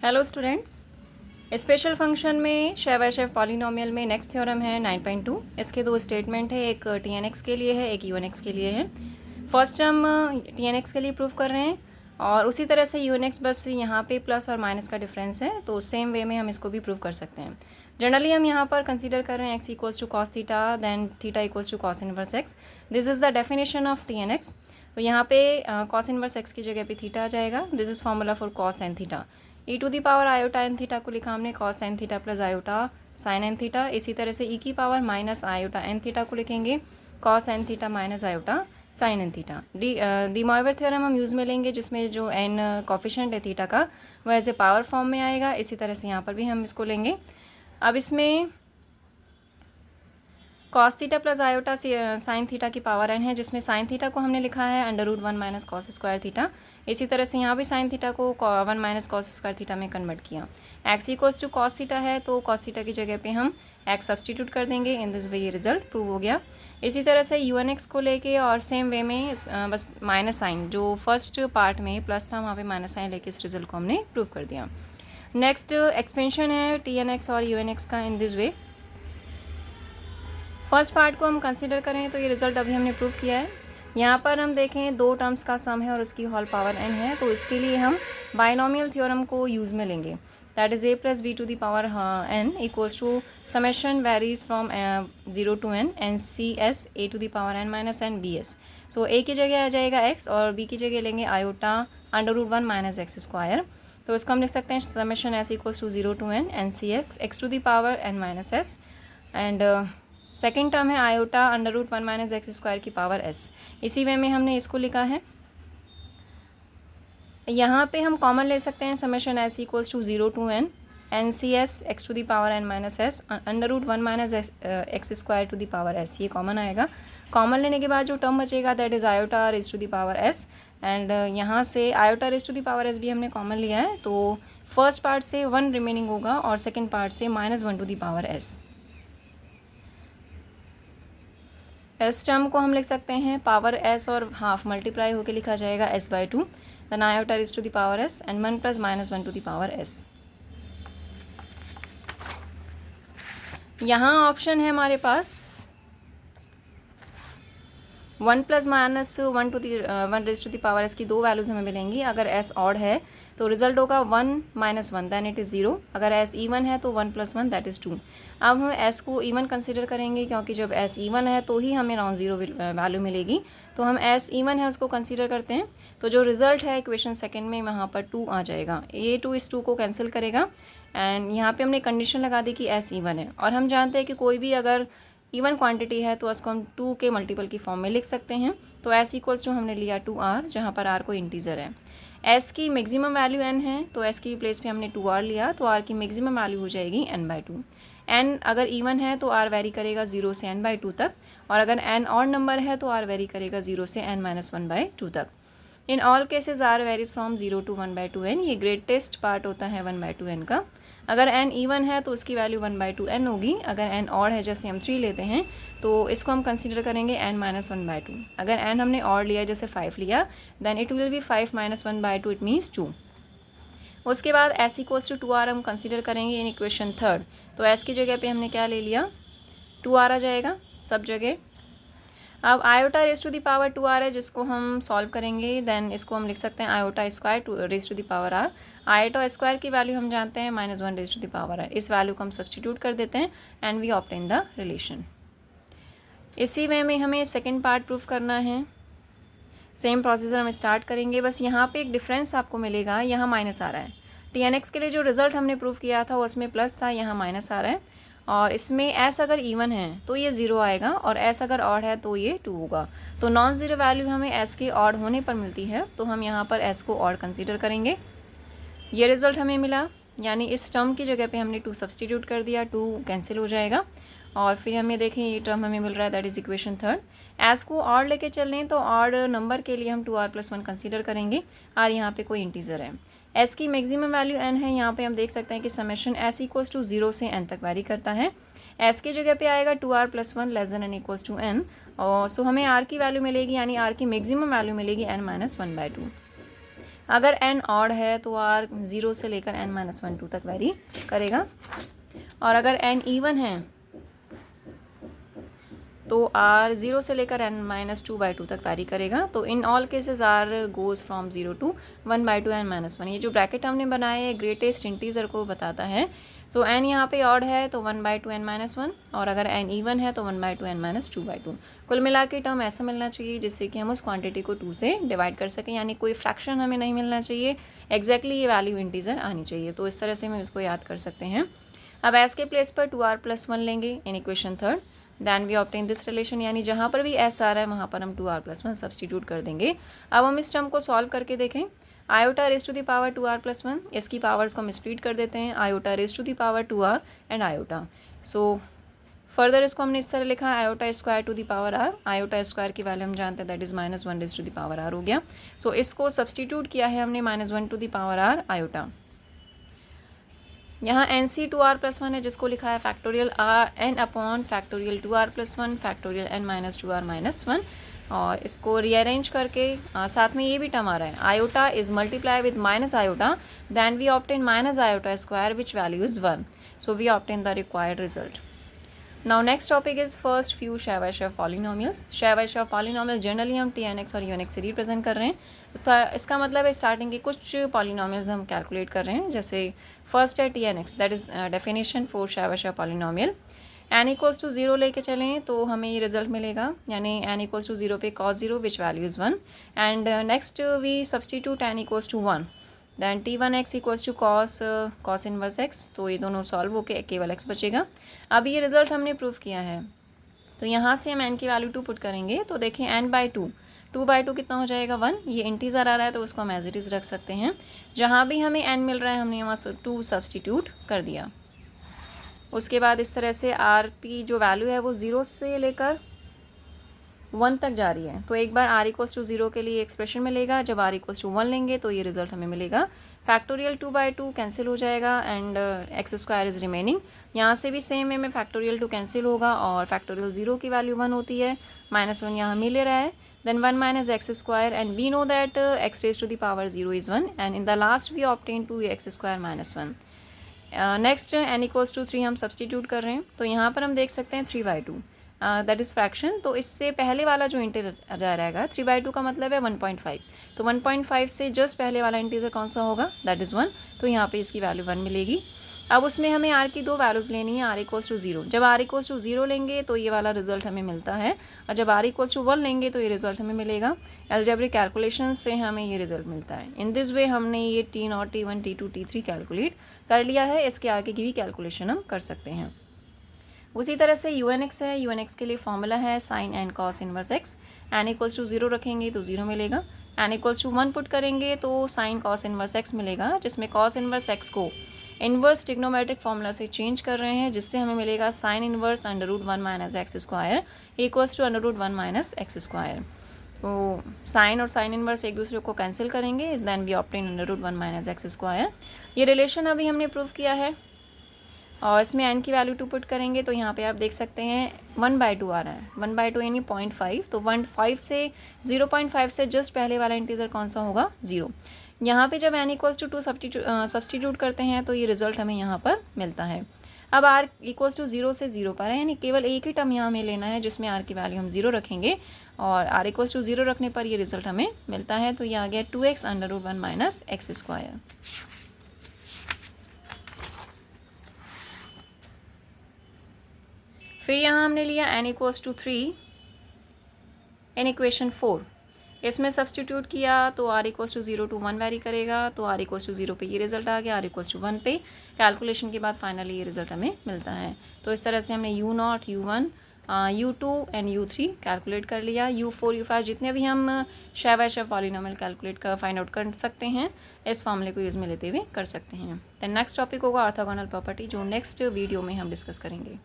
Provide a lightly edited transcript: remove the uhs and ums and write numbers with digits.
Hello students, special function में शेवैशेव polynomial में next theorem है 9.2। इसके दो स्टेटमेंट है, एक TNX के लिए है, एक UNX के लिए है। फर्स्ट हम TNX के लिए प्रूव कर रहे हैं और उसी तरह से UNX बस यहाँ पे प्लस और माइनस का डिफरेंस है, तो सेम वे में हम इसको भी प्रूव कर सकते हैं। जनरली हम यहाँ पर कंसीडर कर रहे हैं x equals to cos theta, then theta equals to cos inverse x। This is the definition of TNX। तो यहाँ पे कॉस इनवर्स x की जगह पे थीटा आ जाएगा। This is formula for cos n theta. E to the power iota n theta को लिखा हमने cos n theta plus iota sine n theta. इसी तरह से ई की power minus iota n theta को लिखेंगे cos n theta minus iota sine n theta. De Moivre theorem हम यूज़ में लेंगे, जिसमें जो एन कॉफिशेंट है थीटा का वह एज ए पावर फॉर्म में आएगा। इसी तरह से यहाँ पर भी हम इसको लेंगे। अब इसमें cos theta plus iota sine theta की पावर एन है, जिसमें साइन थीटा को हमने लिखा है √1 माइनस कॉस स्क्वायर थीटा। इसी तरह से यहाँ भी साइन थीटा को 1 माइनस कॉस स्क्वायर थीटा में कन्वर्ट किया। X equals to cos theta है, तो कॉस थीटा की जगह पे हम एक्स सब्सटीट्यूट कर देंगे। इन दिस वे ये रिजल्ट प्रूव हो गया। इसी तरह से UNX को लेके और सेम वे में बस माइनस साइन, जो फर्स्ट पार्ट में प्लस था वहाँ पे माइनस साइन लेके इस रिजल्ट को हमने प्रूव कर दिया। नेक्स्ट एक्सपेंशन है TNX और UNX का in this way. First part को हम कंसीडर करें तो ये रिजल्ट अभी हमने प्रूव किया है। यहाँ पर हम देखें दो टर्म्स का सम है और उसकी होल पावर n है, तो इसके लिए हम बाइनोमियल थ्योरम को यूज़ में लेंगे। That is a plus b to the power n equals to summation varies from 0 to n n C s a to the power n minus n b s. So a की जगह आ जाएगा x और b की जगह लेंगे iota √1 minus x square. तो इसको हम लिख सकते हैं summation s equals to 0 to n n C x to the power n minus s. And second term है आयोटा √1 माइनस एक्स स्क्वायर की पावर s। इसी वे में हमने इसको लिखा है। यहाँ पे हम कॉमन ले सकते हैं summation s equals to 0 to n n C s x to the power n minus s √1 minus x square to the power s, ये कॉमन आएगा। कॉमन लेने के बाद जो टर्म बचेगा that is iota raise to the power s। And यहाँ से iota raise to the power s भी हमने कॉमन लिया है, तो फर्स्ट पार्ट से 1 रिमेनिंग होगा और सेकेंड पार्ट से -1 to the power s। S term को हम लिख सकते हैं पावर s और हाफ मल्टीप्लाई होकर लिखा जाएगा s/2, then iota raise to the power s and 1 plus -1 to the power s। यहाँ ऑप्शन है हमारे पास 1 plus -1 raise to the power s की दो वैल्यूज़ हमें मिलेंगी। अगर s ऑड है तो रिजल्ट होगा 1 - 1 दैन इट इज़ 0। अगर s इवन है तो 1 + 1 दैट इज़ 2। अब हम s को इवन कंसिडर करेंगे, क्योंकि जब s इवन है तो ही हमें नॉन ज़ीरो वैल्यू मिलेगी। तो हम s इवन है उसको कंसिडर करते हैं, तो जो रिजल्ट है इक्वेशन सेकंड में वहाँ पर 2 आ जाएगा। ये 2 इस 2 को कैंसिल करेगा एंड यहाँ पे हमने कंडीशन लगा दी कि s इवन है। और हम जानते हैं कि कोई भी अगर इवन क्वांटिटी है तो उसको हम 2 के मल्टीपल की फॉर्म में लिख सकते हैं। तो s इक्वल्स टू हमने लिया 2r, जहाँ पर r कोई इंटीजर है। s की मैक्सिमम वैल्यू n है, तो s की प्लेस पे हमने 2r लिया, तो r की मैक्सिमम वैल्यू हो जाएगी n/2। n अगर इवन है तो r वेरी करेगा 0 से n/2 तक, और अगर n ऑड नंबर है तो r वेरी करेगा 0 से n-1/2 तक। In all cases r varies from 0 to 1/2n। ये ग्रेटेस्ट पार्ट होता है 1/2n का। अगर n इवन है तो उसकी वैल्यू 1/2n होगी। अगर n ऑड है, जैसे हम 3 लेते हैं, तो इसको हम कंसीडर करेंगे n-1/2। अगर n हमने ऑड लिया, जैसे 5 लिया, then it will be 5 - 1/2, it means 2। उसके बाद s इक्वल्स टू 2r हम कंसीडर करेंगे इन इक्वेशन थर्ड। तो s की जगह पे हमने क्या ले लिया, 2r आ जाएगा सब जगह। अब iota raise to the power 2r है, जिसको हम सॉल्व करेंगे, देन इसको हम लिख सकते हैं iota square raise to the power r। Iota square की वैल्यू हम जानते हैं -1 raise to the power r। इस वैल्यू को हम सब्सटीट्यूट कर देते हैं and we obtain the relation. इसी वे में हमें सेकेंड पार्ट प्रूफ करना है। सेम प्रोसीजर हम स्टार्ट करेंगे, बस यहाँ पे एक डिफरेंस आपको मिलेगा, यहाँ माइनस आ रहा है। TNX के लिए जो रिजल्ट हमने प्रूफ किया था उसमें प्लस था, यहाँ माइनस आ रहा है। और इसमें s अगर इवन है तो ये 0 आएगा और s अगर ऑड है तो ये 2 होगा। तो नॉन ज़ीरो वैल्यू हमें s के ऑड होने पर मिलती है, तो हम यहाँ पर s को ऑड कंसीडर करेंगे। ये रिज़ल्ट हमें मिला, यानी इस टर्म की जगह पे हमने 2 सब्सटीट्यूट कर दिया, 2 कैंसिल हो जाएगा। और फिर हमें देखें ये टर्म हमें मिल रहा है, that is equation third. s को ऑड लेके चल लें तो ऑड नंबर के लिए हम 2r + 1 कंसीडर करेंगे। r यहाँ पे कोई इंटीजर है। s की मैक्सिमम वैल्यू n है। यहाँ पे हम देख सकते हैं कि समेशन s इक्वल्स टू 0 से n तक वेरी करता है। s की जगह पे आएगा 2r + 1 less than n equals to n, और सो हमें r की वैल्यू मिलेगी, यानी r की मैक्सिमम वैल्यू मिलेगी n - 1/2। अगर n ऑड है तो r 0 से लेकर n-1 2 तक वेरी करेगा, और अगर n इवन है तो r 0 से लेकर n-2/2 तक वेरी करेगा। तो in all cases r goes from 0 to 1/2 n-1। ये जो ब्रैकेट हमने बनाया है ग्रेटेस्ट इंटीजर को बताता है। सो n यहाँ पे ऑड है तो 1/2 n-1, और अगर n इवन है तो 1/2 n-2/2। कुल मिला के टर्म ऐसा मिलना चाहिए जिससे कि हम उस क्वांटिटी को 2 से डिवाइड कर सकें, यानी कोई फ्रैक्शन हमें नहीं मिलना चाहिए, एग्जैक्टली ये वैल्यू इंटीजर आनी चाहिए। तो इस तरह से हम इसको याद कर सकते हैं। अब s के प्लेस पर 2r+1 लेंगे in equation third, then we obtain this relation, यानी जहाँ पर भी s आ रहा है वहाँ पर हम 2r+1 सब्सटीट्यूट कर देंगे। अब हम इस टर्म को सॉल्व करके देखें। Iota raise to the power 2r+1, इसकी पावर्स को हम स्प्लिट कर देते हैं, iota raise to the power 2r and iota. So further इसको हमने इस तरह लिखा, iota square to the power r, iota square की वैल्यू हम जानते हैं that is -1 raise to the power r हो गया। सो इसको सब्सटीट्यूट किया है हमने -1 to the power r iota. यहाँ NC 2r+1 है जिसको लिखा है factorial n upon factorial 2r+1 factorial n-2r-1, और इसको रीअरेंज करके साथ में ये भी टर्म आ रहा है, iota is multiply with minus iota, then we obtain minus iota square which value is 1। So we obtain the required result. Now next topic is first few शेवाशेव पॉलिनोमियल्स। शेवाशेव पॉलिनोमियल जनरली हम TNX और UNX से represent कर रहे हैं। इसका मतलब है स्टार्टिंग के कुछ पॉलिनोमियल्स हम कैलकुलेट कर रहे हैं। जैसे फर्स्ट है TNX, that is definition for शेवाशेव पॉलिनोमियल। n = 0 लेके चलें तो हमें ये रिजल्ट मिलेगा, यानी n = 0 पे cos 0 which value is 1, and next we substitute n = 1, then T1x = cos inverse x। तो ये दोनों सॉल्व होके केवल x बचेगा। अब ये रिजल्ट हमने प्रूव किया है, तो यहाँ से हम n की वैल्यू 2 पुट करेंगे तो देखें n/2, 2/2 कितना हो जाएगा 1। ये इंटीजर आ रहा है तो उसको हम एज इट इज़ रख सकते हैं। जहाँ भी हमें n मिल रहा है हमने वहाँ 2 सब्सटीट्यूट कर दिया। उसके बाद इस तरह से r की जो वैल्यू है वो 0 से लेकर 1 तक जा रही है। तो एक बार r = 0 के लिए एक्सप्रेशन मिलेगा, जब r = 1 लेंगे तो ये रिजल्ट हमें मिलेगा। फैक्टोरियल 2/2 कैंसिल हो जाएगा एंड x² इज़ रिमेनिंग। यहाँ से भी सेम वे में फैक्टोरियल 2 कैंसिल होगा और फैक्टोरियल 0 की वैल्यू 1 होती है, -1 यहाँ मिल रहा है, then 1 - x² and we know that x raised to the power 0 is 1, and in the last we obtain 2x² - 1। Next n = 3 हम सब्सटीट्यूट कर रहे हैं, तो यहाँ पर हम देख सकते हैं 3/2 दैट इज़ फ्रैक्शन। तो इससे पहले वाला जो इंटीजर जा रहेगा 3/2 का मतलब है 1.5, तो 1.5 से जस्ट पहले वाला इंटीजर कौन सा होगा, दैट इज़ 1। तो यहाँ पे इसकी वैल्यू 1 मिलेगी। अब उसमें हमें r की 2 वैल्यूज़ लेनी है, r = 0। जब r = 0 लेंगे तो ये वाला रिजल्ट हमें मिलता है, और जब r = 1 लेंगे तो ये रिजल्ट हमें मिलेगा। अलजेब्रिक कैलकुलेशन से हमें ये रिजल्ट मिलता है। इन दिस वे हमने ये T0, T1, T2, T3 calculate कर लिया है। इसके आगे की भी कैलकुलेशन हम कर सकते हैं। उसी तरह से UNX है, UNX के लिए फॉर्मूला है sin n cos inverse x। n = 0 रखेंगे तो 0 मिलेगा, n = 1 पुट करेंगे तो sin cos इनवर्स x मिलेगा, जिसमें cos इनवर्स x को इन्वर्स ट्रिग्नोमेट्रिक फॉर्मूला से चेंज कर रहे हैं, जिससे हमें मिलेगा sin इनवर्स √1 - x² = √1 - x²। तो साइन और साइन इनवर्स एक दूसरे को कैंसिल करेंगे, देन वी ऑब्टेन √1 - x²। ये रिलेशन अभी हमने प्रूव किया है, और इसमें n की वैल्यू 2 पुट करेंगे तो यहाँ पे आप देख सकते हैं 1/2 आ रहा है, 1/2 यानी 0.5। तो 1.5 से 0.5 से जस्ट पहले वाला इंटीजर कौन सा होगा, 0। यहाँ पे जब n = 2 सब्सटीट्यूट करते हैं तो ये रिजल्ट हमें यहाँ पर मिलता है। अब r = 0 से 0 पर है, यानी केवल एक ही टर्म यहाँ हमें लेना है जिसमें r की वैल्यू हम 0 रखेंगे, और r = 0 रखने पर ये रिजल्ट हमें मिलता है। तो ये आ गया 2x √1 - x²। फिर यहाँ हमने लिया n = 3 इन इक्वेशन 4। इसमें सब्सटीट्यूट किया तो r = 0 to 1 वेरी करेगा, तो r = 0 पे ये रिजल्ट आ गया, r = 1 पे कैलकुलेशन के बाद फाइनली ये रिजल्ट हमें मिलता है। तो इस तरह से हमने U0, U1, U2 and U3 calculate कर लिया। U4, U5 जितने भी हम शेवाशेव पॉलिनोमियल कैलकुलेट फाइंड आउट कर सकते हैं, इस फॉर्मूले को यूज़ में लेते हुए कर सकते हैं। दैन नेक्स्ट टॉपिक होगा ऑर्थोगोनल प्रॉपर्टी, जो नेक्स्ट वीडियो में हम डिस्कस करेंगे।